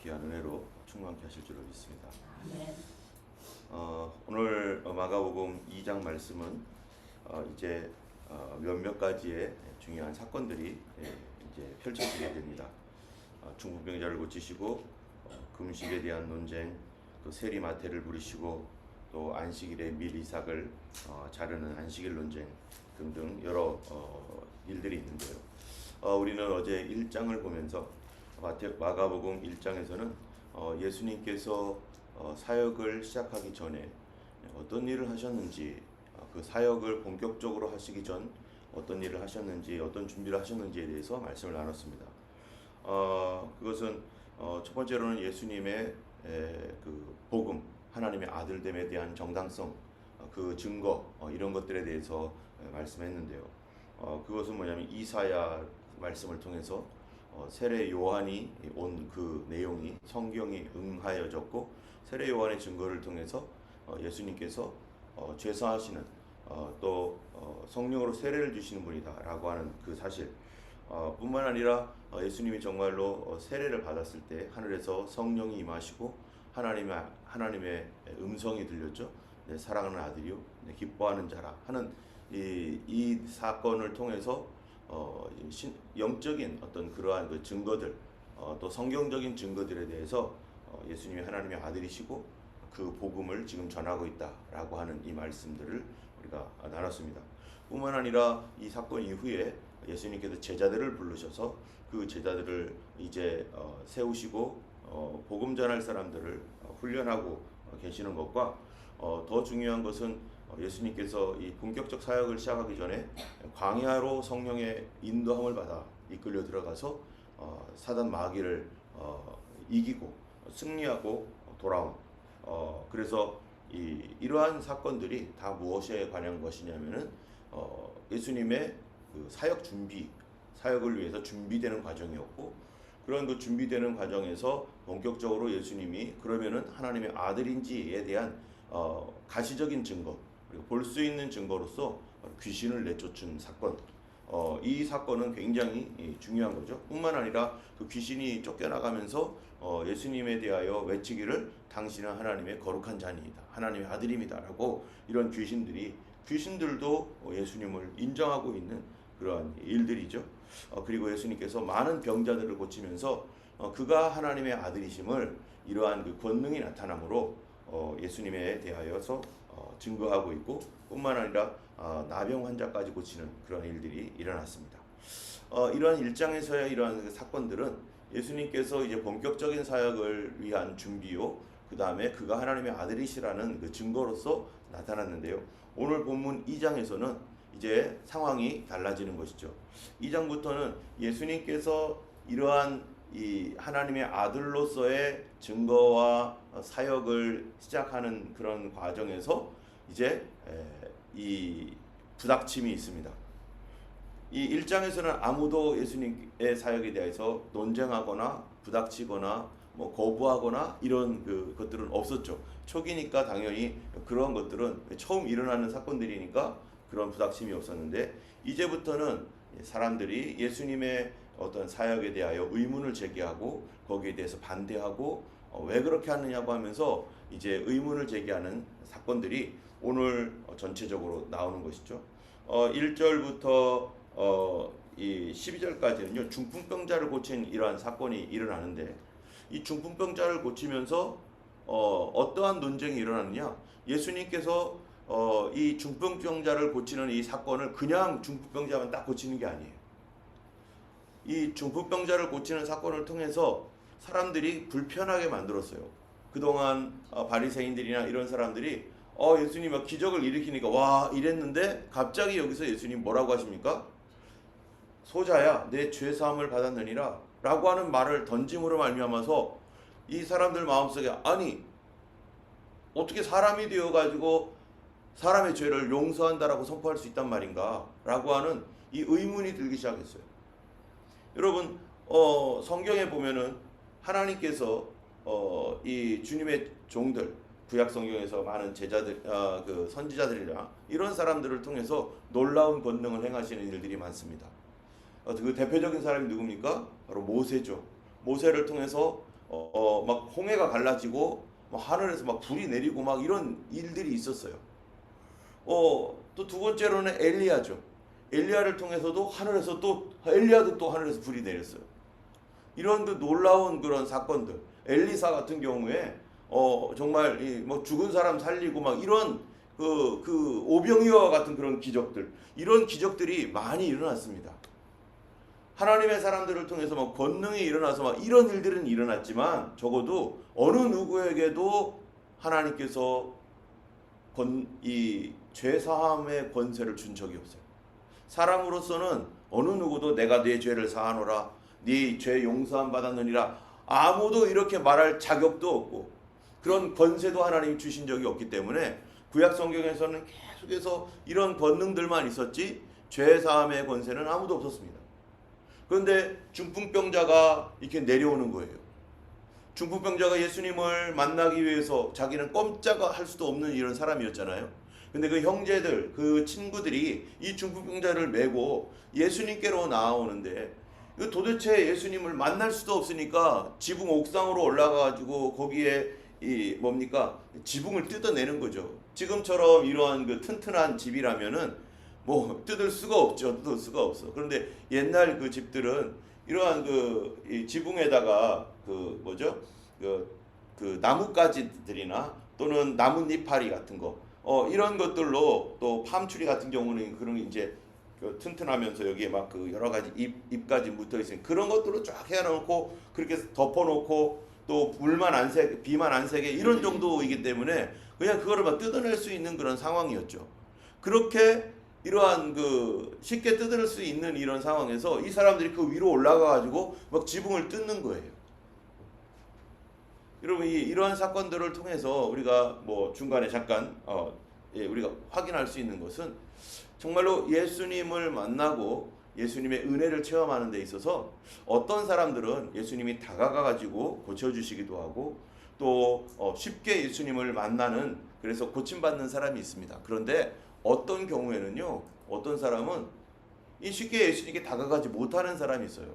귀한 은혜로 충만케 하실 줄로 믿습니다. 네. 오늘 마가복음 2장 말씀은 이제 몇몇 가지의 중요한 사건들이 이제 펼쳐지게 됩니다. 중풍병자를 고치시고 금식에 대한 논쟁, 또 세리마태를 부리시고 또 안식일에 밀 이삭을 자르는 안식일 논쟁 등등 여러 일들이 있는데요. 우리는 어제 1장을 보면서 마가복음 1장에서는 예수님께서 사역을 시작하기 전에 어떤 일을 하셨는지, 그 사역을 본격적으로 하시기 전 어떤 일을 하셨는지, 어떤 준비를 하셨는지에 대해서 말씀을 나눴습니다. 그것은 첫 번째로는 예수님의 그 복음, 하나님의 아들됨에 대한 정당성, 그 증거, 이런 것들에 대해서 말씀했는데요. 그것은 뭐냐면 이사야 말씀을 통해서 세례 요한이 온 그 내용이 성경이 응하여졌고, 세례 요한의 증거를 통해서 예수님께서 죄사하시는 또 성령으로 세례를 주시는 분이다라고 하는 그 사실, 뿐만 아니라 예수님이 정말로 세례를 받았을 때 하늘에서 성령이 임하시고 하나님의 음성이 들렸죠. 내 사랑하는 아들이요, 내 기뻐하는 자라 하는 이 사건을 통해서 영적인 어떤 그러한 그 증거들, 또 성경적인 증거들에 대해서 예수님이 하나님의 아들이시고 그 복음을 지금 전하고 있다라고 하는 이 말씀들을 우리가 나눴습니다. 뿐만 아니라 이 사건 이후에 예수님께서 제자들을 부르셔서 그 제자들을 이제 세우시고 복음 전할 사람들을 훈련하고 계시는 것과, 더 중요한 것은 예수님께서 이 본격적 사역을 시작하기 전에 광야로 성령의 인도함을 받아 이끌려 들어가서 사단 마귀를 이기고 승리하고 돌아온, 그래서 이러한 사건들이 다 무엇에 관한 것이냐면은 예수님의 그 사역 준비, 사역을 위해서 준비되는 과정이었고, 그런 그 준비되는 과정에서 본격적으로 예수님이 그러면은 하나님의 아들인지에 대한 가시적인 증거, 그리고 볼 수 있는 증거로서 귀신을 내쫓은 사건, 이 사건은 굉장히 중요한 거죠. 뿐만 아니라 그 귀신이 쫓겨나가면서 예수님에 대하여 외치기를 당신은 하나님의 거룩한 자니이다, 하나님의 아들입니다 라고, 이런 귀신들도 예수님을 인정하고 있는 그러한 일들이죠. 그리고 예수님께서 많은 병자들을 고치면서 그가 하나님의 아들이심을 이러한 그 권능이 나타남으로 예수님에 대하여서 증거하고 있고, 뿐만 아니라 나병 환자까지 고치는 그런 일들이 일어났습니다. 이러한 일장에서의 이러한 그 사건들은 예수님께서 이제 본격적인 사역을 위한 준비요, 그 다음에 그가 하나님의 아들이시라는 그 증거로서 나타났는데요. 오늘 본문 2장에서는 이제 상황이 달라지는 것이죠. 2장부터는 예수님께서 이러한 이 하나님의 아들로서의 증거와 사역을 시작하는 그런 과정에서 이제 이 부닥침이 있습니다. 이 1장에서는 아무도 예수님의 사역에 대해서 논쟁하거나 부닥치거나 뭐 거부하거나 이런 그 것들은 없었죠. 초기니까 당연히 그런 것들은 처음 일어나는 사건들이니까 그런 부닥침이 없었는데, 이제부터는 사람들이 예수님의 어떤 사역에 대하여 의문을 제기하고 거기에 대해서 반대하고 왜 그렇게 하느냐고 하면서 이제 의문을 제기하는 사건들이 오늘 전체적으로 나오는 것이죠. 1절부터 이 12절까지는요, 중풍병자를 고친 이러한 사건이 일어나는데, 이 중풍병자를 고치면서 어떠한 논쟁이 일어나느냐, 예수님께서 이 중풍병자를 고치는 이 사건을 그냥 중풍병자만 딱 고치는 게 아니에요. 이 중풍병자를 고치는 사건을 통해서 사람들이 불편하게 만들었어요. 그동안 바리새인들이나 이런 사람들이 예수님이 기적을 일으키니까 와 이랬는데, 갑자기 여기서 예수님 뭐라고 하십니까? 소자야, 내 죄사함을 받았느니라 라고 하는 말을 던짐으로 말미암아서 이 사람들 마음속에, 아니 어떻게 사람이 되어가지고 사람의 죄를 용서한다라고 선포할 수 있단 말인가 라고 하는 이 의문이 들기 시작했어요. 여러분, 성경에 보면은 하나님께서 이 주님의 종들, 구약 성경에서 많은 제자들, 그 선지자들이나 이런 사람들을 통해서 놀라운 권능을 행하시는 일들이 많습니다. 그 대표적인 사람이 누굽니까? 바로 모세죠. 모세를 통해서 막 홍해가 갈라지고 막 하늘에서 막 불이 내리고 막 이런 일들이 있었어요. 또 두 번째로는 엘리야죠. 엘리야를 통해서도 하늘에서 또 엘리야도 또 하늘에서 불이 내렸어요. 이런 그 놀라운 그런 사건들. 엘리사 같은 경우에 정말 뭐 죽은 사람 살리고 막 이런 그 오병이어와 같은 그런 기적들, 이런 기적들이 많이 일어났습니다. 하나님의 사람들을 통해서 막 권능이 일어나서 막 이런 일들은 일어났지만 적어도 어느 누구에게도 하나님께서 이 죄사함의 권세를 준 적이 없어요. 사람으로서는 어느 누구도 내가 네 죄를 사하노라, 네 죄 용서함 받았느니라, 아무도 이렇게 말할 자격도 없고 그런 권세도 하나님이 주신 적이 없기 때문에 구약 성경에서는 계속해서 이런 권능들만 있었지 죄사함의 권세는 아무도 없었습니다. 그런데 중풍병자가 이렇게 내려오는 거예요. 중풍병자가 예수님을 만나기 위해서 자기는 꼼짝할 수도 없는 이런 사람이었잖아요. 근데 그 형제들, 그 친구들이 이 중풍병자를 메고 예수님께로 나오는데 도대체 예수님을 만날 수도 없으니까 지붕 옥상으로 올라가가지고 거기에 지붕을 뜯어내는 거죠. 지금처럼 이러한 그 튼튼한 집이라면은 뭐 뜯을 수가 없죠. 뜯을 수가 없어. 그런데 옛날 그 집들은 이러한 이 지붕에다가 그 나뭇가지들이나 또는 나뭇잎파리 같은 거 이런 것들로, 또 팜추리 같은 경우는 그런 이제 튼튼하면서 여기에 막 그 여러 가지 잎까지 묻어 있으니 그런 것들로 쫙 해놓고 그렇게 덮어놓고 또 물만 안 새게, 비만 안 새게 이런 정도이기 때문에 그냥 그거를 막 뜯어낼 수 있는 그런 상황이었죠. 그렇게 이러한 쉽게 뜯을 수 있는 이런 상황에서 이 사람들이 그 위로 올라가 가지고 막 지붕을 뜯는 거예요. 여러분, 이러한 사건들을 통해서 우리가 뭐 중간에 잠깐 우리가 확인할 수 있는 것은 정말로 예수님을 만나고 예수님의 은혜를 체험하는 데 있어서 어떤 사람들은 예수님이 다가가 가지고 고쳐주시기도 하고 또 쉽게 예수님을 만나는, 그래서 고침받는 사람이 있습니다. 그런데 어떤 경우에는요, 어떤 사람은 이 쉽게 예수님께 다가가지 못하는 사람이 있어요.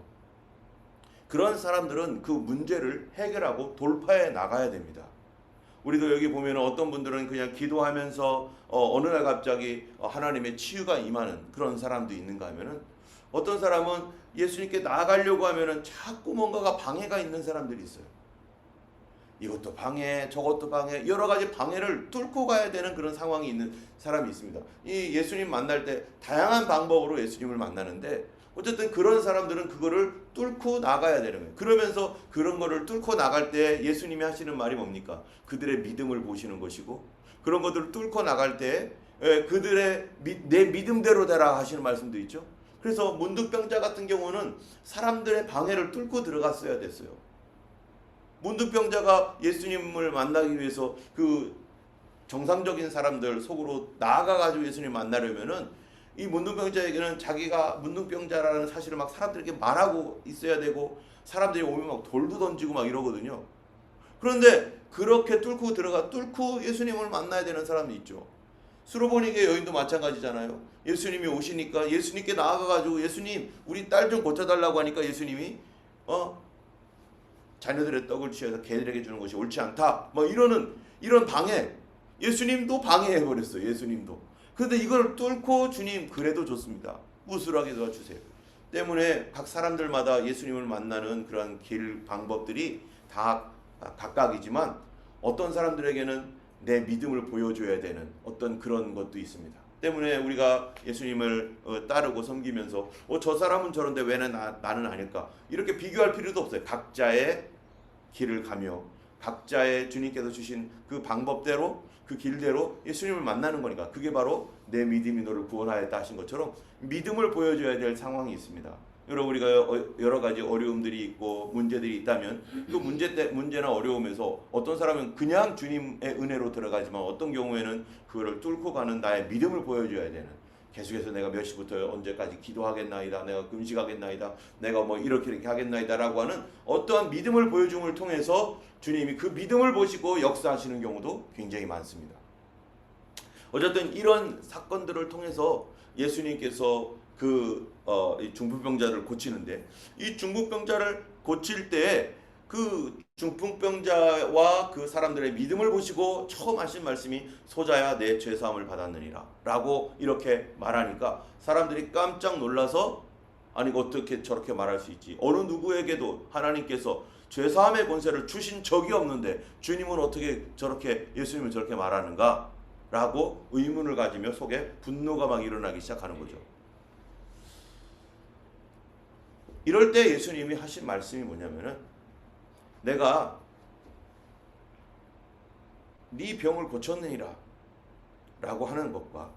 그런 사람들은 그 문제를 해결하고 돌파해 나가야 됩니다. 우리도 여기 보면 어떤 분들은 그냥 기도하면서 어느 날 갑자기 하나님의 치유가 임하는 그런 사람도 있는가 하면은, 어떤 사람은 예수님께 나아가려고 하면은 자꾸 뭔가가 방해가 있는 사람들이 있어요. 이것도 방해, 저것도 방해, 여러 가지 방해를 뚫고 가야 되는 그런 상황이 있는 사람이 있습니다. 이 예수님 만날 때 다양한 방법으로 예수님을 만나는데 어쨌든 그런 사람들은 그거를 뚫고 나가야 되는 거예요. 그러면서 그런 거를 뚫고 나갈 때 예수님이 하시는 말이 뭡니까? 그들의 믿음을 보시는 것이고, 그런 것들을 뚫고 나갈 때 그들의 내 믿음대로 되라 하시는 말씀도 있죠. 그래서 문둥병자 같은 경우는 사람들의 방해를 뚫고 들어갔어야 됐어요. 문둥병자가 예수님을 만나기 위해서 그 정상적인 사람들 속으로 나아가가지고 예수님 만나려면은 이 문둥병자에게는 자기가 문둥병자라는 사실을 막 사람들에게 말하고 있어야 되고, 사람들이 오면 막 돌도 던지고 막 이러거든요. 그런데 그렇게 뚫고 예수님을 만나야 되는 사람이 있죠. 수로보니게 여인도 마찬가지잖아요. 예수님이 오시니까 예수님께 나아가가지고 예수님 우리 딸 좀 고쳐달라고 하니까 예수님이 자녀들의 떡을 취해서 개들에게 주는 것이 옳지 않다, 뭐 이런 방해, 예수님도 방해해버렸어요. 예수님도. 그런데 이걸 뚫고 주님 그래도 좋습니다, 우술하게 도와주세요 때문에 각 사람들마다 예수님을 만나는 그런 길 방법들이 다 각각이지만 어떤 사람들에게는 내 믿음을 보여줘야 되는 어떤 그런 것도 있습니다. 때문에 우리가 예수님을 따르고 섬기면서 저 사람은 저런데 왜 나는 아닐까, 이렇게 비교할 필요도 없어요. 각자의 길을 가며 각자의 주님께서 주신 그 방법대로, 그 길대로 예수님을 만나는 거니까, 그게 바로 내 믿음이 너를 구원하였다 하신 것처럼 믿음을 보여줘야 될 상황이 있습니다. 여러분, 우리가 여러 가지 어려움들이 있고 문제들이 있다면 그 문제나 어려움에서 어떤 사람은 그냥 주님의 은혜로 들어가지만 어떤 경우에는 그거를 뚫고 가는 나의 믿음을 보여줘야 되는, 계속해서 내가 몇 시부터 언제까지 기도하겠나이다, 내가 금식하겠나이다, 내가 뭐 이렇게 하겠나이다 라고 하는 어떠한 믿음을 보여줌을 통해서 주님이 그 믿음을 보시고 역사하시는 경우도 굉장히 많습니다. 어쨌든 이런 사건들을 통해서 예수님께서 이 중풍병자를 고치는데, 이 중풍병자를 고칠 때 그 중풍병자와 그 사람들의 믿음을 보시고 처음 하신 말씀이 소자야 내 죄사함을 받았느니라 라고 이렇게 말하니까 사람들이 깜짝 놀라서 아니 어떻게 저렇게 말할 수 있지? 어느 누구에게도 하나님께서 죄사함의 권세를 주신 적이 없는데 주님은 어떻게 저렇게 예수님은 저렇게 말하는가? 라고 의문을 가지며 속에 분노가 막 일어나기 시작하는 거죠. 이럴 때 예수님이 하신 말씀이 뭐냐면은 내가 네 병을 고쳤느니라 라고 하는 것과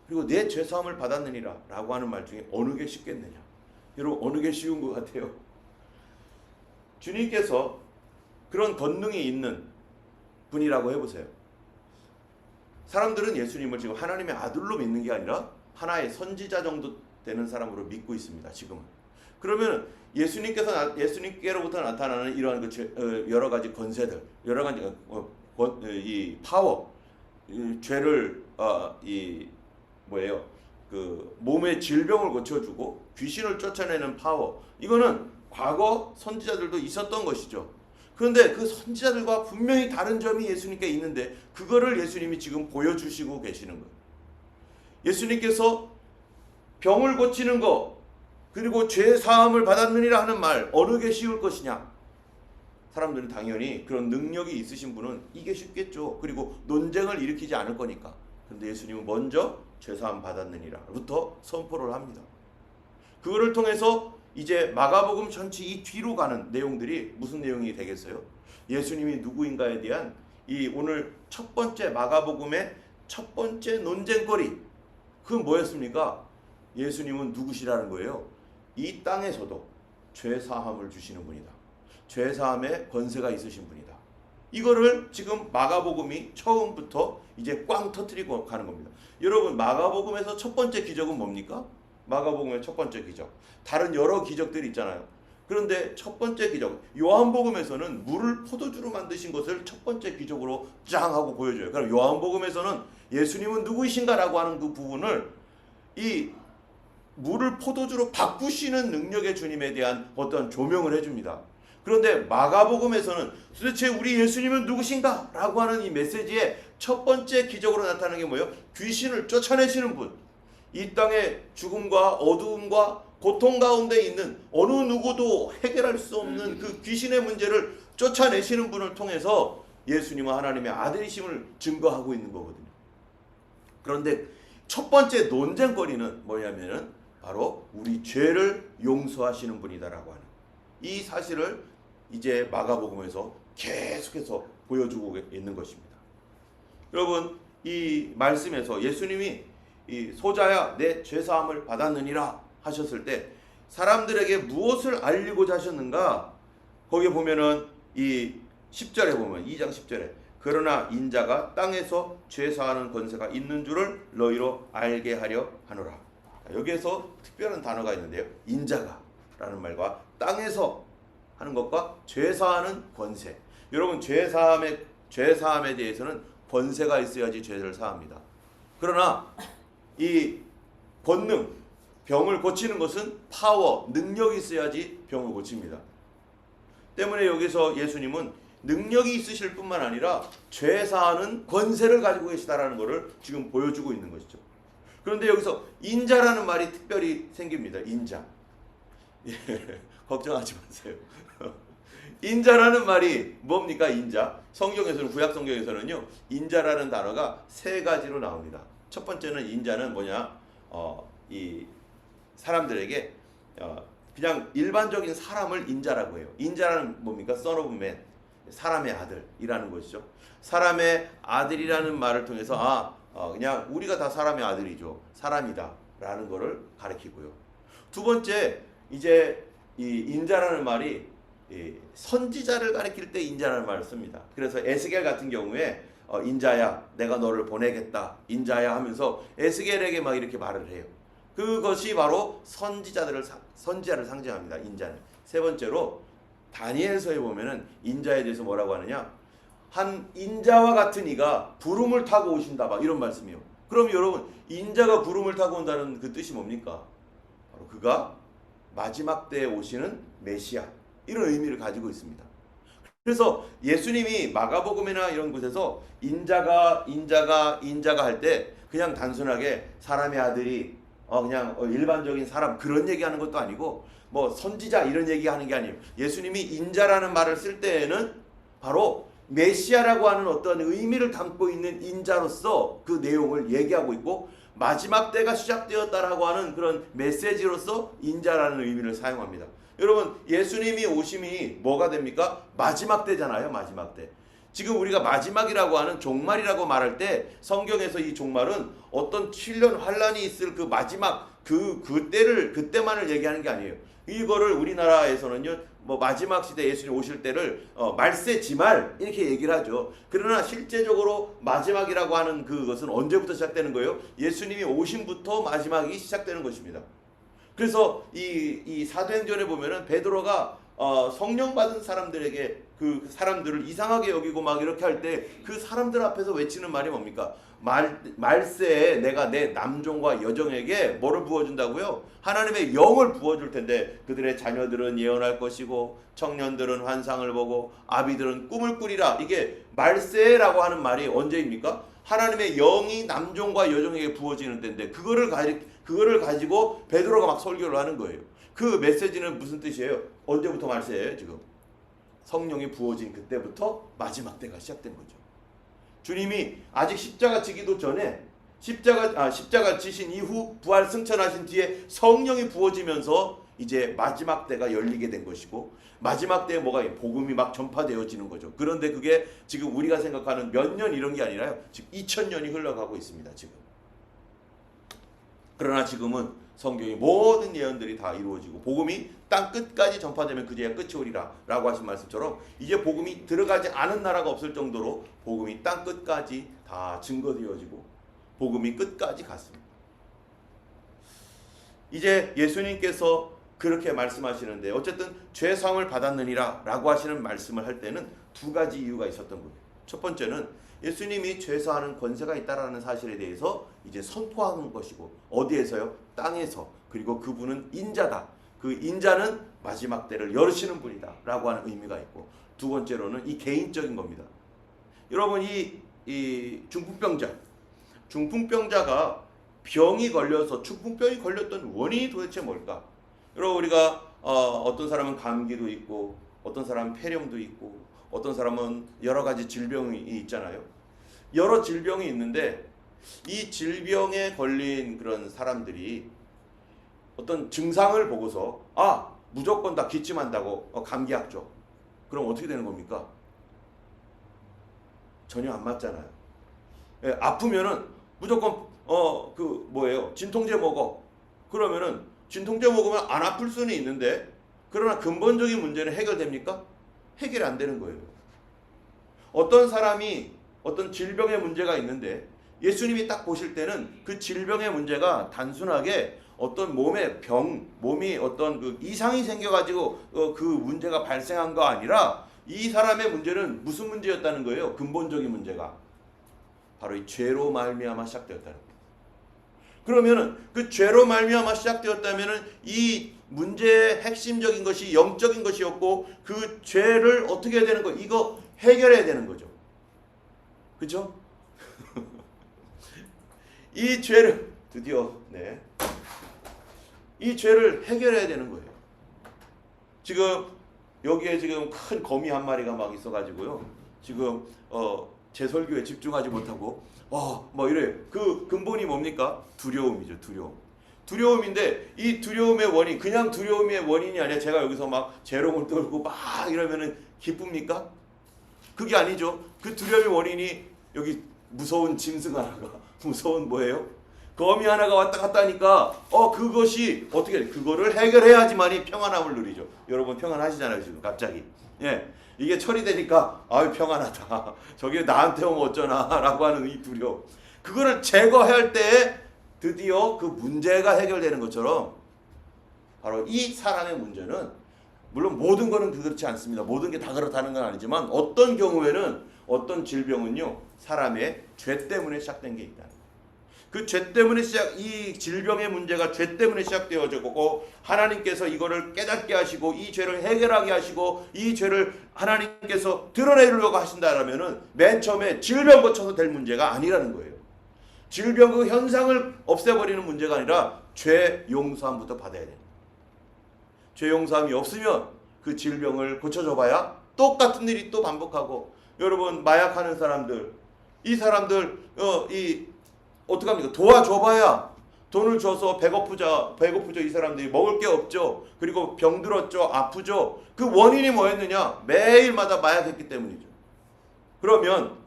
그리고 내 죄사함을 받았느니라 라고 하는 말 중에 어느 게 쉽겠느냐? 여러분 어느 게 쉬운 것 같아요? 주님께서 그런 권능이 있는 분이라고 해보세요. 사람들은 예수님을 지금 하나님의 아들로 믿는 게 아니라 하나의 선지자 정도 되는 사람으로 믿고 있습니다. 지금은. 그러면 예수님께로부터 나타나는 이러한 여러 가지 권세들, 여러 가지 이 파워, 죄를 그 몸의 질병을 고쳐주고 귀신을 쫓아내는 파워, 이거는 과거 선지자들도 있었던 것이죠. 그런데 그 선지자들과 분명히 다른 점이 예수님께 있는데 그거를 예수님이 지금 보여주시고 계시는 거예요. 예수님께서 병을 고치는 것 그리고 죄 사함을 받았느니라 하는 말 어느 게 쉬울 것이냐? 사람들은 당연히 그런 능력이 있으신 분은 이게 쉽겠죠. 그리고 논쟁을 일으키지 않을 거니까. 그런데 예수님은 먼저 죄 사함 받았느니라부터 선포를 합니다. 그거를 통해서 이제 마가복음 전체 이 뒤로 가는 내용들이 무슨 내용이 되겠어요? 예수님이 누구인가에 대한 이 오늘 첫 번째 마가복음의 첫 번째 논쟁거리, 그건 뭐였습니까? 예수님은 누구시라는 거예요. 이 땅에서도 죄사함을 주시는 분이다. 죄사함의 권세가 있으신 분이다. 이거를 지금 마가복음이 처음부터 이제 꽝 터뜨리고 가는 겁니다. 여러분 마가복음에서 첫 번째 기적은 뭡니까? 마가복음의 첫 번째 기적. 다른 여러 기적들이 있잖아요. 그런데 첫 번째 기적, 요한복음에서는 물을 포도주로 만드신 것을 첫 번째 기적으로 짱 하고 보여줘요. 그럼 요한복음에서는 예수님은 누구이신가라고 하는 그 부분을 이 물을 포도주로 바꾸시는 능력의 주님에 대한 어떤 조명을 해줍니다. 그런데 마가복음에서는 도대체 우리 예수님은 누구신가? 라고 하는 이 메시지의 첫 번째 기적으로 나타나는 게 뭐예요? 귀신을 쫓아내시는 분. 이 땅의 죽음과 어두움과 고통 가운데 있는 어느 누구도 해결할 수 없는 그 귀신의 문제를 쫓아내시는 분을 통해서 예수님은 하나님의 아들이심을 증거하고 있는 거거든요. 그런데 첫 번째 논쟁거리는 뭐냐면은 바로 우리 죄를 용서하시는 분이다라고 하는 이 사실을 이제 마가복음에서 계속해서 보여주고 있는 것입니다. 여러분 이 말씀에서 예수님이 이 소자야 내 죄사함을 받았느니라 하셨을 때 사람들에게 무엇을 알리고자 하셨는가? 거기에 보면은 이 10절에 보면 2장 10절에 그러나 인자가 땅에서 죄사하는 권세가 있는 줄을 너희로 알게 하려 하노라. 여기에서 특별한 단어가 있는데요. 인자가 라는 말과 땅에서 하는 것과 죄사하는 권세. 여러분 죄사함에 대해서는 권세가 있어야지 죄를 사합니다. 그러나 이 권능, 병을 고치는 것은 파워, 능력이 있어야지 병을 고칩니다. 때문에 여기서 예수님은 능력이 있으실 뿐만 아니라 죄사하는 권세를 가지고 계시다라는 것을 지금 보여주고 있는 것이죠. 그런데 여기서 인자라는 말이 특별히 생깁니다. 인자. 예, 걱정하지 마세요. 인자라는 말이 뭡니까? 인자. 성경에서는 구약 성경에서는요. 인자라는 단어가 세 가지로 나옵니다. 첫 번째는 인자는 뭐냐? 이 사람들에게 그냥 일반적인 사람을 인자라고 해요. 인자라는 뭡니까? Son of Man. 사람의 아들이라는 것이죠. 사람의 아들이라는 말을 통해서 그냥 우리가 다 사람의 아들이죠. 사람이다 라는 것을 가리키고요. 두 번째 이제 이 인자라는 말이 선지자를 가리킬 때 인자라는 말을 씁니다. 그래서 에스겔 같은 경우에 인자야 내가 너를 보내겠다 인자야 하면서 에스겔에게 막 이렇게 말을 해요. 그것이 바로 선지자를 상징합니다. 인자는. 세 번째로 다니엘서에 보면은 인자에 대해서 뭐라고 하느냐? 한 인자와 같은 이가 구름을 타고 오신다 막 이런 말씀이요. 그럼 여러분 인자가 구름을 타고 온다는 그 뜻이 뭡니까? 바로 그가 마지막 때에 오시는 메시아 이런 의미를 가지고 있습니다. 그래서 예수님이 마가복음이나 이런 곳에서 인자가 할 때 그냥 단순하게 사람의 아들이 그냥 일반적인 사람 그런 얘기하는 것도 아니고 뭐 선지자 이런 얘기하는 게 아니에요. 예수님이 인자라는 말을 쓸 때에는 바로 메시아라고 하는 어떤 의미를 담고 있는 인자로서 그 내용을 얘기하고 있고, 마지막 때가 시작되었다라고 하는 그런 메시지로서 인자라는 의미를 사용합니다. 여러분, 예수님이 오심이 뭐가 됩니까? 마지막 때잖아요. 마지막 때. 지금 우리가 마지막이라고 하는 종말이라고 말할 때 성경에서 이 종말은 어떤 7년 환란이 있을 그 마지막 그때만을 얘기하는 게 아니에요. 이거를 우리나라에서는요, 뭐 마지막 시대 예수님 오실 때를 말세 지말 이렇게 얘기를 하죠. 그러나 실제적으로 마지막이라고 하는 그것은 언제부터 시작되는 거예요? 예수님이 오심부터 마지막이 시작되는 것입니다. 그래서 이 사도행전에 보면은 베드로가 성령 받은 사람들에게 그 사람들을 이상하게 여기고 막 이렇게 할 때 그 사람들 앞에서 외치는 말이 뭡니까? 말세에 내가 내 남종과 여종에게 뭐를 부어준다고요? 하나님의 영을 부어줄 텐데 그들의 자녀들은 예언할 것이고 청년들은 환상을 보고 아비들은 꿈을 꾸리라. 이게 말세라고 하는 말이 언제입니까? 하나님의 영이 남종과 여종에게 부어지는 때인데 그거를 가지고 베드로가 막 설교를 하는 거예요. 그 메시지는 무슨 뜻이에요? 언제부터 말세예요? 지금 성령이 부어진 그때부터 마지막 때가 시작된 거죠. 주님이 아직 십자가 지기도 전에 십자가 지신 이후 부활 승천하신 뒤에 성령이 부어지면서 이제 마지막 때가 열리게 된 것이고, 마지막 때에 뭐가 복음이 막 전파되어지는 거죠. 그런데 그게 지금 우리가 생각하는 몇 년 이런 게 아니라요. 지금 2000년이 흘러가고 있습니다. 지금. 그러나 지금은 성경의 모든 예언들이 다 이루어지고 복음이 땅 끝까지 전파되면 그제야 끝이 오리라 라고 하신 말씀처럼 이제 복음이 들어가지 않은 나라가 없을 정도로 복음이 땅 끝까지 다 증거되어지고 복음이 끝까지 갔습니다. 이제 예수님께서 그렇게 말씀하시는데 어쨌든 죄사함을 받았느니라 라고 하시는 말씀을 할 때는 두 가지 이유가 있었던 거예요. 첫 번째는 예수님이 죄사하는 권세가 있다라는 사실에 대해서 이제 선포하는 것이고, 어디에서요? 땅에서. 그리고 그분은 인자다. 그 인자는 마지막 때를 열으시는 분이다 라고 하는 의미가 있고, 두 번째로는 이 개인적인 겁니다. 여러분, 이 중풍병자가 병이 걸려서 중풍병이 걸렸던 원인이 도대체 뭘까? 여러분, 우리가 어떤 사람은 감기도 있고 어떤 사람은 폐렴도 있고 어떤 사람은 여러 가지 질병이 있잖아요. 여러 질병이 있는데 이 질병에 걸린 그런 사람들이 어떤 증상을 보고서 무조건 다 기침한다고 감기약죠. 그럼 어떻게 되는 겁니까? 전혀 안 맞잖아요. 예, 아프면은 무조건 진통제 먹어. 그러면은 진통제 먹으면 안 아플 수는 있는데, 그러나 근본적인 문제는 해결됩니까? 해결이 안 되는 거예요. 어떤 사람이 어떤 질병의 문제가 있는데 예수님이 딱 보실 때는 그 질병의 문제가 단순하게 어떤 몸이 어떤 그 이상이 생겨가지고 그 문제가 발생한 거 아니라 이 사람의 문제는 무슨 문제였다는 거예요? 근본적인 문제가 바로 이 죄로 말미암아 시작되었다는 거예요. 그러면은 그 죄로 말미암아 시작되었다면은 이 문제의 핵심적인 것이 영적인 것이었고, 그 죄를 어떻게 해야 되는 거? 이거 해결해야 되는 거죠. 그렇죠? 이 죄를 드디어 이 죄를 해결해야 되는 거예요. 지금 여기에 지금 큰 거미 한 마리가 막 있어가지고요. 지금 제 설교에 집중하지 못하고 이래요. 그 근본이 뭡니까? 두려움이죠. 두려움인데 이 두려움의 원인, 그냥 두려움의 원인이 아니라 제가 여기서 막 재롱을 떨고 막 이러면은 기쁩니까? 그게 아니죠. 그 두려움의 원인이 여기 무서운 짐승 하나가 무서운 거미 하나가 왔다 갔다 하니까 그것이 어떻게 그거를 해결해야지만이 평안함을 누리죠. 여러분 평안하시잖아요 지금 갑자기. 예, 이게 처리되니까 평안하다. 저게 나한테 오면 어쩌나 라고 하는 이 두려움. 그거를 제거할 때 드디어 그 문제가 해결되는 것처럼 바로 이 사람의 문제는, 물론 모든 거는 그렇지 않습니다. 모든 게 다 그렇다는 건 아니지만 어떤 경우에는 어떤 질병은요 사람의 죄 때문에 시작된 게 있다. 그 죄 때문에 이 질병의 문제가 죄 때문에 시작되어졌고, 하나님께서 이거를 깨닫게 하시고 이 죄를 해결하게 하시고 이 죄를 하나님께서 드러내려고 하신다라면은 맨 처음에 질병 고쳐서 될 문제가 아니라는 거예요. 질병 그 현상을 없애버리는 문제가 아니라 죄 용서함부터 받아야 돼요. 죄 용서함이 없으면 그 질병을 고쳐줘봐야 똑같은 일이 또 반복하고, 여러분 마약하는 사람들, 이 사람들 어떡합니까? 도와줘봐야 돈을 줘서 배고프죠. 이 사람들이 먹을 게 없죠. 그리고 병들었죠. 아프죠. 그 원인이 뭐였느냐? 매일마다 마약했기 때문이죠. 그러면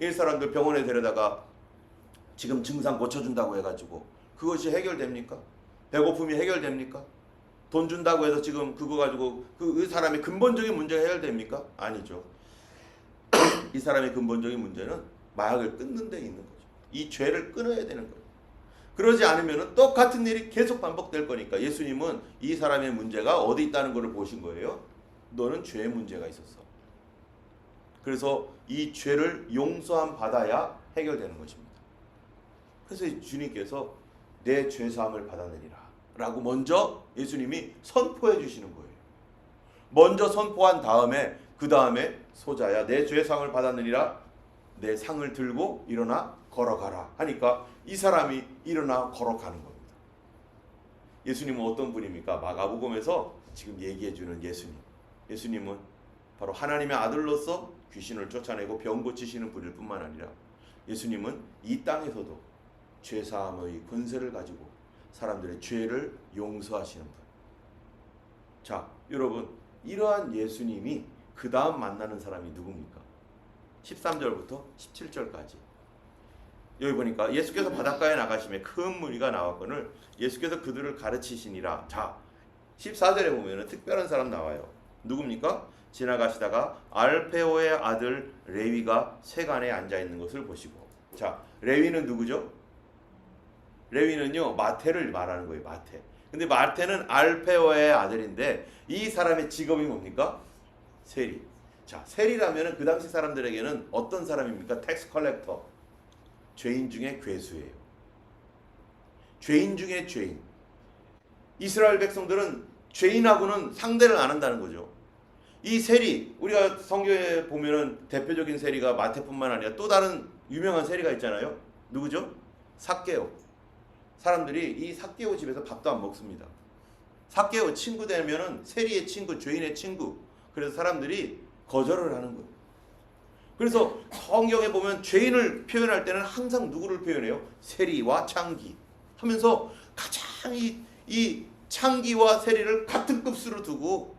이 사람들 병원에 데려다가 지금 증상 고쳐준다고 해가지고 그것이 해결됩니까? 배고픔이 해결됩니까? 돈 준다고 해서 지금 그거 가지고 그 사람의 근본적인 문제가 해결됩니까? 아니죠. 이 사람의 근본적인 문제는 마약을 끊는 데 있는 거죠. 이 죄를 끊어야 되는 거예요. 그러지 않으면 똑같은 일이 계속 반복될 거니까 예수님은 이 사람의 문제가 어디 있다는 것을 보신 거예요. 너는 죄의 문제가 있었어. 그래서 이 죄를 용서함 받아야 해결되는 것입니다. 그래서 주님께서 내 죄사함을 받아내리라 라고 먼저 예수님이 선포해 주시는 거예요. 먼저 선포한 다음에 그 다음에 소자야 내 죄사함을 받아내리라, 내 상을 들고 일어나 걸어가라 하니까 이 사람이 일어나 걸어가는 겁니다. 예수님은 어떤 분입니까? 마가복음에서 지금 얘기해 주는 예수님은 바로 하나님의 아들로서 귀신을 쫓아내고 병 고치시는 분일 뿐만 아니라 예수님은 이 땅에서도 죄사함의 권세를 가지고 사람들의 죄를 용서하시는 분. 자, 여러분 이러한 예수님이 그 다음 만나는 사람이 누굽니까? 13절부터 17절까지 여기 보니까 예수께서 바닷가에 나가심에 큰 무리가 나왔거늘 예수께서 그들을 가르치시니라. 자, 14절에 보면 특별한 사람 나와요. 누굽니까? 지나가시다가 알페오의 아들 레위가 세간에 앉아있는 것을 보시고. 자, 레위는 누구죠? 레위는요 마태를 말하는 거예요. 마태. 근데 마태는 알페오의 아들인데 이 사람의 직업이 뭡니까? 세리. 자, 세리라면 그 당시 사람들에게는 어떤 사람입니까? 텍스 컬렉터. 죄인 중에 괴수예요. 죄인 중에 죄인. 이스라엘 백성들은 죄인하고는 상대를 안 한다는 거죠. 이 세리, 우리가 성경에 보면은 대표적인 세리가 마태뿐만 아니라 또 다른 유명한 세리가 있잖아요. 누구죠? 삭개오. 사람들이 이 삭개오 집에서 밥도 안 먹습니다. 삭개오 친구 되면은 세리의 친구, 죄인의 친구. 그래서 사람들이 거절을 하는 거예요. 그래서 성경에 보면 죄인을 표현할 때는 항상 누구를 표현해요? 세리와 창기 하면서 가장 이 창기와 세리를 같은 급수로 두고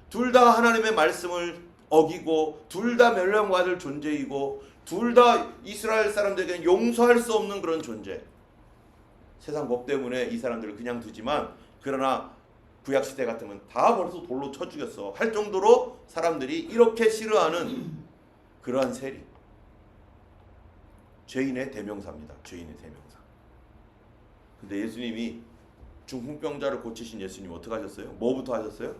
둘 다 하나님의 말씀을 어기고 둘 다 멸망받을 존재이고 둘 다 이스라엘 사람들에게는 용서할 수 없는 그런 존재. 세상 법 때문에 이 사람들을 그냥 두지만 그러나 구약시대 같으면 다 벌써 돌로 쳐 죽였어 할 정도로 사람들이 이렇게 싫어하는 그러한 세리. 죄인의 대명사입니다. 죄인의 대명사. 근데 예수님이 중풍병자를 고치신 예수님 어떻게 하셨어요? 뭐부터 하셨어요?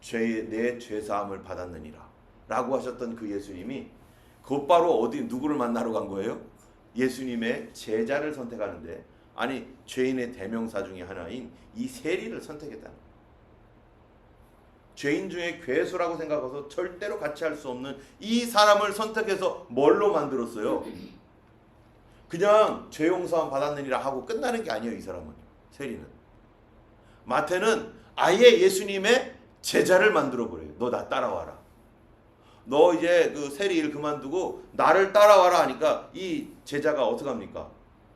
내 죄사함을 받았느니라 라고 하셨던 그 예수님이 곧바로 어디 누구를 만나러 간 거예요? 예수님의 제자를 선택하는데, 아니 죄인의 대명사 중에 하나인 이 세리를 선택했다는 거예요. 죄인 중에 괴수라고 생각해서 절대로 같이 할 수 없는 이 사람을 선택해서 뭘로 만들었어요? 그냥 죄 용서함 받았느니라 하고 끝나는 게 아니에요. 이 사람은, 세리는. 마태는 아예 예수님의 제자를 만들어버려요. 너 나 따라와라. 너 이제 그 세리 일 그만두고 나를 따라와라 하니까 이 제자가 어떡합니까?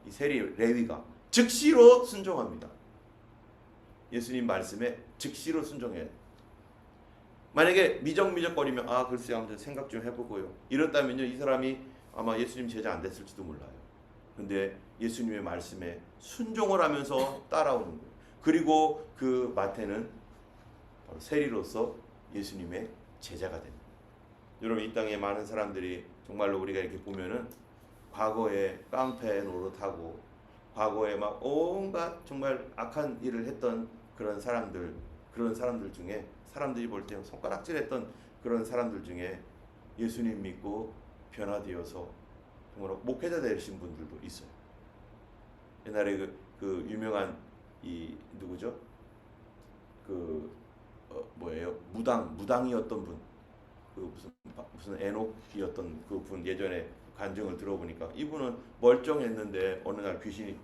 이 세리 레위가 즉시로 순종합니다. 예수님 말씀에 즉시로 순종해요. 만약에 미적미적거리면 글쎄 아무튼 생각 좀 해보고요 이렇다면요 이 사람이 아마 예수님 제자 안 됐을지도 몰라요. 근데 예수님의 말씀에 순종을 하면서 따라오는 거예요. 그리고 그 마태는 바로 세리로서 예수님의 제자가 됩니다. 여러분 이 땅에 많은 사람들이 정말로 우리가 이렇게 보면은 과거에 깡패 노릇하고 과거에 막 온갖 정말 악한 일을 했던 그런 사람들 중에 사람들이 볼 때 손가락질했던 그런 사람들 중에 예수님 믿고 변화되어서 정말 목회자 되신 분들도 있어요. 옛날에 그 유명한 이 누구죠? 그 뭐예요? 무당이었던 분, 그 무슨 에녹이었던 그 분 예전에 간증을 들어보니까 이분은 멀쩡했는데 어느 날 귀신이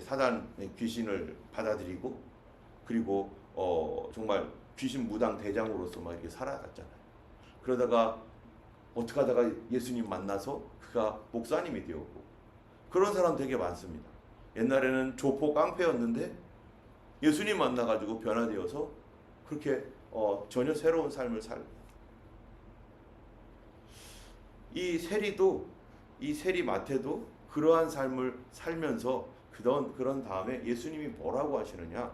사단의 귀신을 받아들이고 그리고 정말 귀신 무당 대장으로서 막 이렇게 살아갔잖아요. 그러다가 어떻게 하다가 예수님 만나서 그가 목사님이 되었고 그런 사람 되게 많습니다. 옛날에는 조폭 깡패였는데 예수님 만나가지고 변화되어서 그렇게 전혀 새로운 삶을 살고 이 세리 마태도 그러한 삶을 살면서 그런 다음에 예수님이 뭐라고 하시느냐?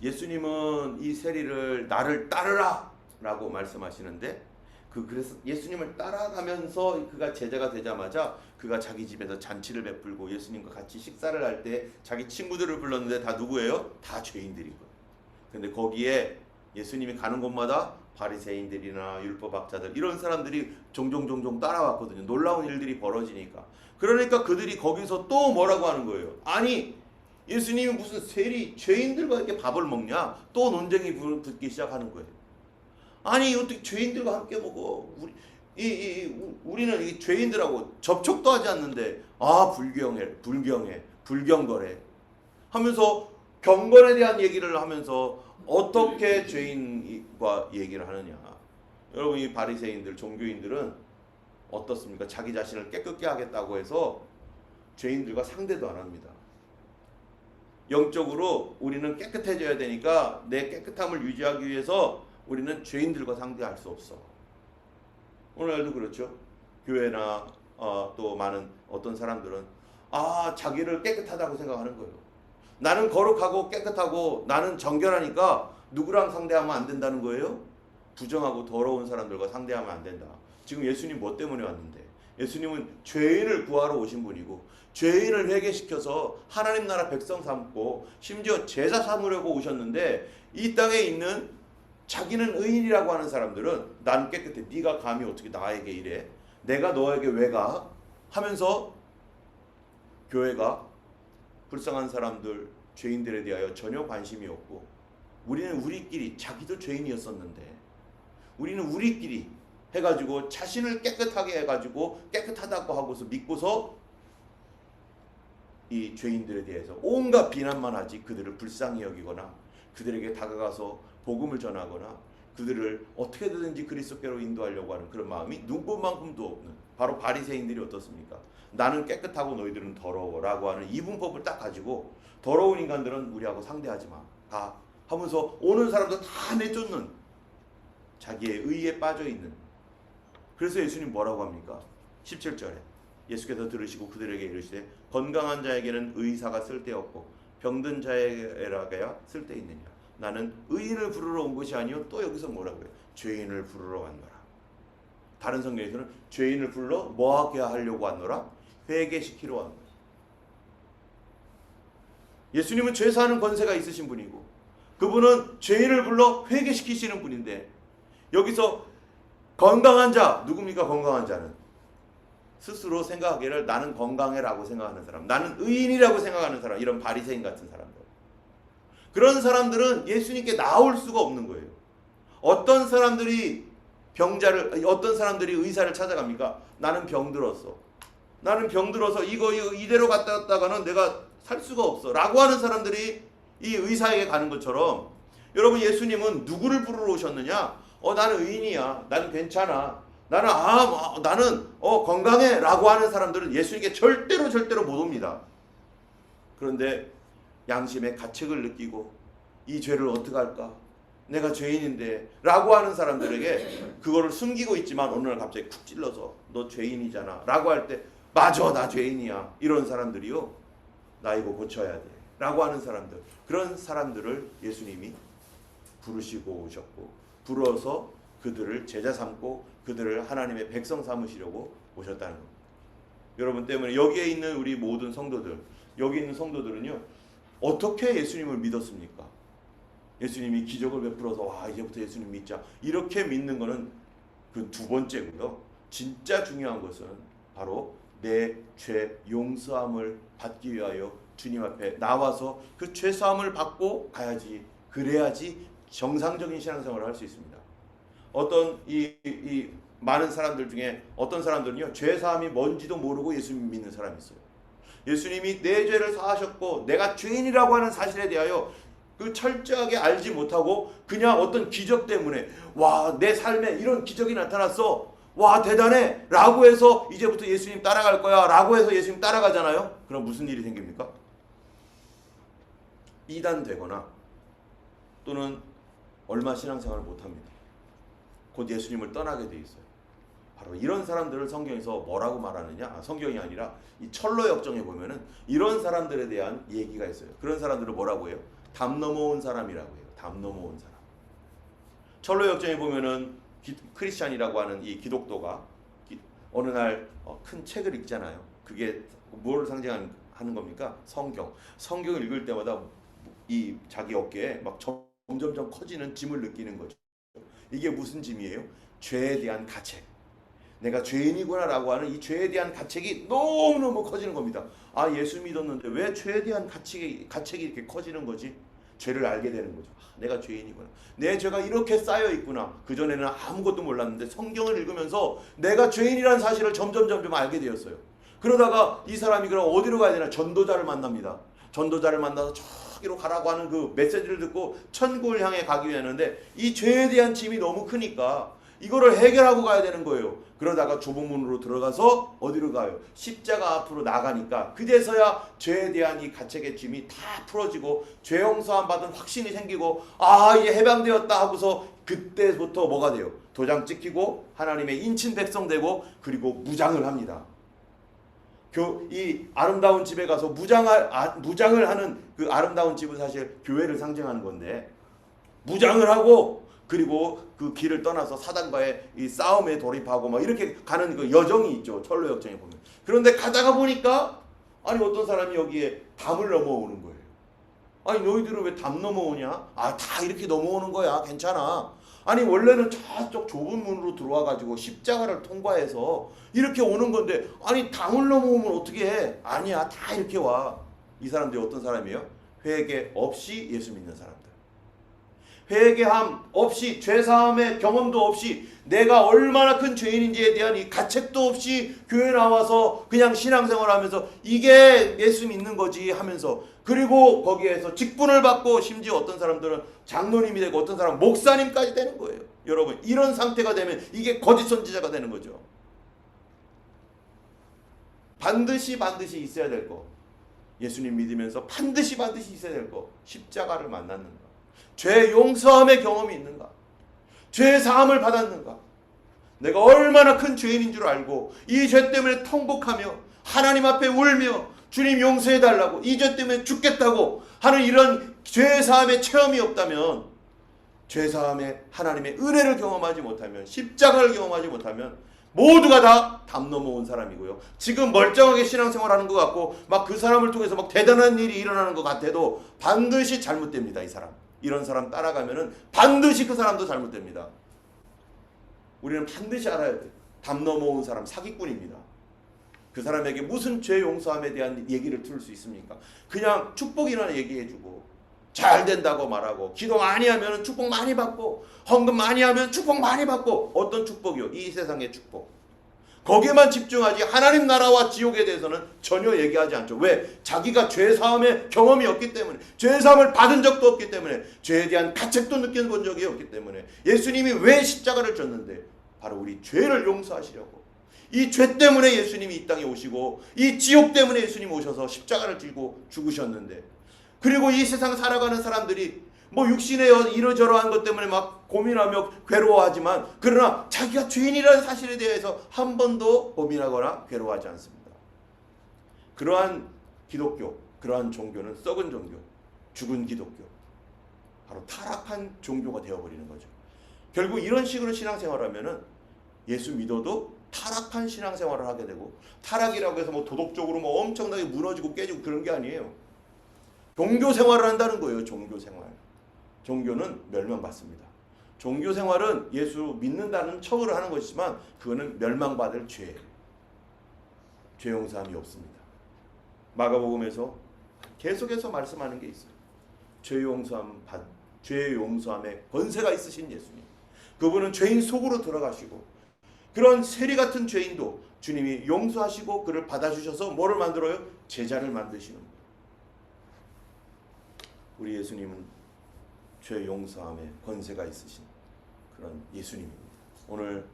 예수님은 이 세리를 나를 따르라 라고 말씀하시는데 그래서 예수님을 따라가면서 그가 제자가 되자마자 그가 자기 집에서 잔치를 베풀고 예수님과 같이 식사를 할 때 자기 친구들을 불렀는데 다 누구예요? 다 죄인들인 거예요. 근데 거기에 예수님이 가는 곳마다 바리새인들이나 율법학자들 이런 사람들이 종종 따라왔거든요. 놀라운 일들이 벌어지니까. 그러니까 그들이 거기서 또 뭐라고 하는 거예요? 아니 예수님이 무슨 세리 죄인들과 이렇게 밥을 먹냐? 또 논쟁이 붙기 시작하는 거예요. 아니 어떻게 죄인들과 함께 먹어? 우리는 이 죄인들하고 접촉도 하지 않는데 불경거래 하면서 경건에 대한 얘기를 하면서 어떻게 죄인과 얘기를 하느냐? 여러분 이 바리새인들 종교인들은 어떻습니까? 자기 자신을 깨끗게 하겠다고 해서 죄인들과 상대도 안 합니다. 영적으로 우리는 깨끗해져야 되니까 내 깨끗함을 유지하기 위해서 우리는 죄인들과 상대할 수 없어. 오늘날도 그렇죠. 교회나 또 많은 어떤 사람들은 자기를 깨끗하다고 생각하는 거예요. 나는 거룩하고 깨끗하고 나는 정결하니까 누구랑 상대하면 안 된다는 거예요? 부정하고 더러운 사람들과 상대하면 안 된다. 지금 예수님 뭐 때문에 왔는데? 예수님은 죄인을 구하러 오신 분이고 죄인을 회개시켜서 하나님 나라 백성 삼고 심지어 제자 삼으려고 오셨는데 이 땅에 있는 자기는 의인이라고 하는 사람들은 난 깨끗해. 네가 감히 어떻게 나에게 이래? 내가 너에게 왜 가? 하면서 교회가 불쌍한 사람들, 죄인들에 대하여 전혀 관심이 없고 우리는 우리끼리 자기도 죄인이었었는데 우리는 우리끼리 해가지고 자신을 깨끗하게 해가지고 깨끗하다고 하고서 믿고서 이 죄인들에 대해서 온갖 비난만 하지 그들을 불쌍히 여기거나 그들에게 다가가서 복음을 전하거나 그들을 어떻게든지 그리스도께로 인도하려고 하는 그런 마음이 누구만큼도 없는 바로 바리새인들이 어떻습니까? 나는 깨끗하고 너희들은 더러워라고 하는 이분법을 딱 가지고 더러운 인간들은 우리하고 상대하지 마. 다 하면서 오는 사람들 다 내쫓는 자기의 의에 빠져 있는. 그래서 예수님 뭐라고 합니까? 17절에 예수께서 들으시고 그들에게 이르시되 건강한 자에게는 의사가 쓸데없고 병든 자에게야 쓸데있느냐. 나는 의인을 부르러 온 것이 아니요 또 여기서 뭐라고 해요? 죄인을 부르러 왔노라. 다른 성경에서는 죄인을 불러 뭐하게 하려고 왔노라? 회개시키러 왔노라. 예수님은 죄 사하는 권세가 있으신 분이고 그분은 죄인을 불러 회개시키시는 분인데 여기서 건강한 자, 누굽니까? 건강한 자는 스스로 생각하기를 나는 건강해라고 생각하는 사람, 나는 의인이라고 생각하는 사람, 이런 바리새인 같은 사람들. 그런 사람들은 예수님께 나올 수가 없는 거예요. 어떤 사람들이 의사를 찾아갑니까? 나는 병들었어. 나는 병들어서 이거 이대로 갔다가는 내가 살 수가 없어 라고 하는 사람들이 이 의사에게 가는 것처럼 여러분 예수님은 누구를 부르러 오셨느냐? 나는 의인이야. 나는 괜찮아. 나는 건강해 라고 하는 사람들은 예수님께 절대로 못 옵니다. 그런데 양심의 가책을 느끼고 이 죄를 어떻게 할까? 내가 죄인인데 라고 하는 사람들에게 그거를 숨기고 있지만 어느 날 갑자기 쿡 찔러서 너 죄인이잖아 라고 할 때 맞아 나 죄인이야 이런 사람들이요 나 이거 고쳐야 돼 라고 하는 사람들 그런 사람들을 예수님이 부르시고 오셨고 불어서 그들을 제자 삼고 그들을 하나님의 백성 삼으시려고 오셨다는 겁니다. 여러분 때문에 여기에 있는 우리 모든 성도들 여기 있는 성도들은요 어떻게 예수님을 믿었습니까? 예수님이 기적을 베풀어서 이제부터 예수님 믿자 이렇게 믿는 거는 그 두 번째고요. 진짜 중요한 것은 바로 내 죄 용서함을 받기 위하여 주님 앞에 나와서 그 죄사함을 받고 가야지. 그래야지 정상적인 신앙생활을 할 수 있습니다. 어떤 이 많은 사람들 중에 어떤 사람들은요, 죄사함이 뭔지도 모르고 예수님 믿는 사람이 있어요. 예수님이 내 죄를 사하셨고 내가 죄인이라고 하는 사실에 대하여 그 철저하게 알지 못하고 그냥 어떤 기적 때문에 와, 내 삶에 이런 기적이 나타났어, 와 대단해 라고 해서 이제부터 예수님 따라갈 거야 라고 해서 예수님 따라가잖아요. 그럼 무슨 일이 생깁니까? 이단되거나 또는 얼마 신앙생활을 못합니다. 곧 예수님을 떠나게 돼 있어요. 바로 이런 사람들을 성경에서 뭐라고 말하느냐, 성경이 아니라 이 철로 역정에 보면은 이런 사람들에 대한 얘기가 있어요. 그런 사람들을 뭐라고 해요? 담 넘어온 사람이라고 해요. 담 넘어온 사람. 철로 역정에 보면은 크리스찬이라고 하는 이 기독도가 어느 날 큰 책을 읽잖아요. 그게 무엇을 상징하는 겁니까? 성경을 읽을 때마다 이 자기 어깨에 막 점점점 커지는 짐을 느끼는 거죠. 이게 무슨 짐이에요? 죄에 대한 가책. 내가 죄인이구나 라고 하는 이 죄에 대한 가책이 너무너무 커지는 겁니다. 아, 예수 믿었는데 왜 죄에 대한 가책이 이렇게 커지는 거지? 죄를 알게 되는 거죠. 아, 내가 죄인이구나. 내 죄가 이렇게 쌓여 있구나. 그전에는 아무것도 몰랐는데 성경을 읽으면서 내가 죄인이라는 사실을 점점 알게 되었어요. 그러다가 이 사람이 그럼 어디로 가야 되나? 전도자를 만납니다. 전도자를 만나서 저기로 가라고 하는 그 메시지를 듣고 천국을 향해 가기 위하는데 이 죄에 대한 짐이 너무 크니까 이거를 해결하고 가야 되는 거예요. 그러다가 좁은 문으로 들어가서 어디로 가요? 십자가 앞으로 나가니까 그제서야 죄에 대한 이 가책의 짐이 다 풀어지고 죄 용서함 받은 확신이 생기고 아, 이제 해방되었다 하고서 그때부터 뭐가 돼요? 도장 찍히고 하나님의 인친 백성 되고 그리고 무장을 합니다. 이 아름다운 집에 가서 무장을 하는 그 아름다운 집은 사실 교회를 상징하는 건데 무장을 하고 그리고 그 길을 떠나서 사단과의 이 싸움에 돌입하고 막 이렇게 가는 그 여정이 있죠. 철로 역정에 보면. 그런데 가다가 보니까 아니 어떤 사람이 여기에 담을 넘어오는 거예요. 아니 너희들은 왜 담 넘어오냐? 아, 다 이렇게 넘어오는 거야. 괜찮아. 아니 원래는 저쪽 좁은 문으로 들어와 가지고 십자가를 통과해서 이렇게 오는 건데 아니 담을 넘어오면 어떻게 해? 아니야, 다 이렇게 와. 이 사람들이 어떤 사람이에요? 회개 없이 예수 믿는 사람들. 회개함 없이 죄사함의 경험도 없이 내가 얼마나 큰 죄인인지에 대한 이 가책도 없이 교회 나와서 그냥 신앙생활하면서 이게 예수 믿는 거지 하면서 그리고 거기에서 직분을 받고 심지어 어떤 사람들은 장로님이 되고 어떤 사람은 목사님까지 되는 거예요. 여러분 이런 상태가 되면 이게 거짓 선지자가 되는 거죠. 반드시 있어야 될 거. 예수님 믿으면서 반드시 있어야 될 거. 십자가를 만났는가? 죄 용서함의 경험이 있는가? 죄 사함을 받았는가? 내가 얼마나 큰 죄인인 줄 알고 이 죄 때문에 통곡하며 하나님 앞에 울며 주님 용서해달라고 이 죄 때문에 죽겠다고 하는 이런 죄 사함의 체험이 없다면, 죄 사함의 하나님의 은혜를 경험하지 못하면, 십자가를 경험하지 못하면 모두가 다 담 넘어온 사람이고요. 지금 멀쩡하게 신앙생활하는 것 같고 막 그 사람을 통해서 막 대단한 일이 일어나는 것 같아도 반드시 잘못됩니다. 이 사람. 이런 사람 따라가면은 반드시 그 사람도 잘못됩니다. 우리는 반드시 알아야 돼요. 담 넘어온 사람 사기꾼입니다. 그 사람에게 무슨 죄 용서함에 대한 얘기를 들을 수 있습니까? 그냥 축복이라는 얘기해주고 잘 된다고 말하고 기도 많이 하면 축복 많이 받고 헌금 많이 하면 축복 많이 받고. 어떤 축복이요? 이 세상의 축복. 거기에만 집중하지 하나님 나라와 지옥에 대해서는 전혀 얘기하지 않죠. 왜? 자기가 죄사함의 경험이 없기 때문에, 죄사함을 받은 적도 없기 때문에, 죄에 대한 가책도 느껴본 적이 없기 때문에. 예수님이 왜 십자가를 졌는데? 바로 우리 죄를 용서하시려고. 이 죄 때문에 예수님이 이 땅에 오시고 이 지옥 때문에 예수님이 오셔서 십자가를 지고 죽으셨는데, 그리고 이 세상 살아가는 사람들이 뭐 육신의 이러저러한 것 때문에 막 고민하며 괴로워하지만 그러나 자기가 죄인이라는 사실에 대해서 한 번도 고민하거나 괴로워하지 않습니다. 그러한 기독교, 그러한 종교는 썩은 종교, 죽은 기독교, 바로 타락한 종교가 되어버리는 거죠. 결국 이런 식으로 신앙생활하면은 예수 믿어도 타락한 신앙생활을 하게 되고, 타락이라고 해서 뭐 도덕적으로 뭐 엄청나게 무너지고 깨지고 그런 게 아니에요. 종교 생활을 한다는 거예요. 종교 생활. 종교는 멸망받습니다. 종교 생활은 예수 믿는다는 척을 하는 것이지만 그거는 멸망받을 죄예요. 죄 용서함이 없습니다. 마가복음에서 계속해서 말씀하는 게 있어요. 죄 용서함에 권세가 있으신 예수님. 그분은 죄인 속으로 들어가시고 그런 세리 같은 죄인도 주님이 용서하시고 그를 받아주셔서 뭐를 만들어요? 제자를 만드시는 거예요. 우리 예수님은 죄 용서함에 권세가 있으신 그런 예수님입니다. 오늘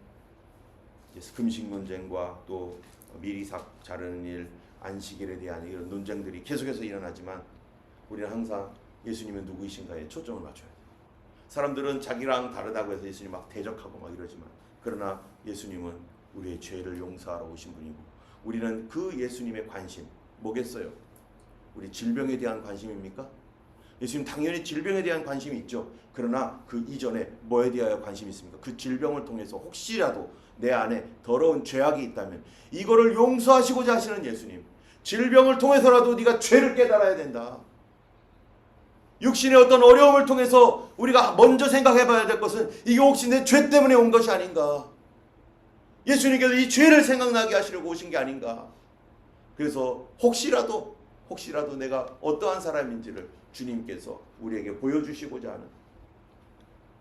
금식 논쟁과 또 미리삭 자르는 일, 안식일에 대한 이런 논쟁들이 계속해서 일어나지만 우리는 항상 예수님은 누구이신가에 초점을 맞춰야 돼요. 사람들은 자기랑 다르다고 해서 예수님 막 대적하고 막 이러지만 그러나 예수님은 우리의 죄를 용서하러 오신 분이고 우리는 그 예수님의 관심 뭐겠어요? 우리 질병에 대한 관심입니까? 예수님 당연히 질병에 대한 관심이 있죠. 그러나 그 이전에 뭐에 대하여 관심이 있습니까? 그 질병을 통해서 혹시라도 내 안에 더러운 죄악이 있다면 이거를 용서하시고자 하시는 예수님. 질병을 통해서라도 네가 죄를 깨달아야 된다. 육신의 어떤 어려움을 통해서 우리가 먼저 생각해 봐야 될 것은 이게 혹시 내 죄 때문에 온 것이 아닌가. 예수님께서 이 죄를 생각나게 하시려고 오신 게 아닌가. 그래서 혹시라도 내가 어떠한 사람인지를 주님께서 우리에게 보여주시고자 하는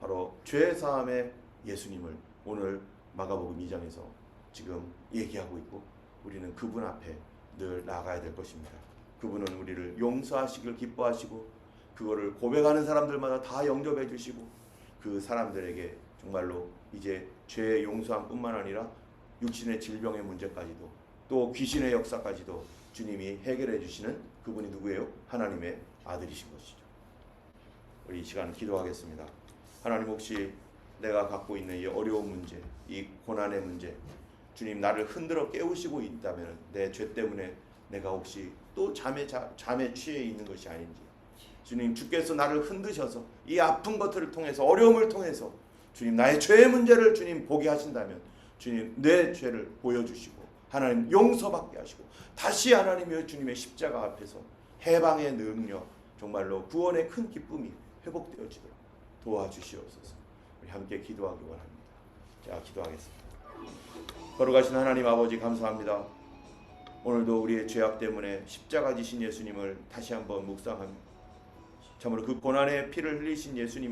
바로 죄사함의 예수님을 오늘 마가복음 2장에서 지금 얘기하고 있고 우리는 그분 앞에 늘 나아가야 될 것입니다. 그분은 우리를 용서하시길 기뻐하시고 그거를 고백하는 사람들마다 다 영접해 주시고 그 사람들에게 정말로 이제 죄의 용서함뿐만 아니라 육신의 질병의 문제까지도 또 귀신의 역사까지도 주님이 해결해 주시는 그분이 누구예요? 하나님의 아들이신 것이죠. 우리 이 시간 기도하겠습니다. 하나님, 혹시 내가 갖고 있는 이 어려운 문제, 이 고난의 문제, 주님 나를 흔들어 깨우시고 있다면 내 죄 때문에 내가 혹시 또 잠에 취해 있는 것이 아닌지, 주님 주께서 나를 흔드셔서 이 아픈 것들을 통해서 어려움을 통해서 주님 나의 죄의 문제를 주님 보게 하신다면 주님 내 죄를 보여주시고 하나님 용서받게 하시고 다시 하나님의 주님의 십자가 앞에서 해방의 능력, 정말로 구원의 큰 기쁨이 회복되어지도록 도와주시옵소서. 우리 함께 기도하기 원합니다. 자, 기도하겠습니다. 거룩하신 하나님 아버지, 감사합니다. 오늘도 우리의 죄악 때문에 십자가 지신 예수님을 다시 한번 묵상합니다. 참으로 그 고난의 피를 흘리신 예수님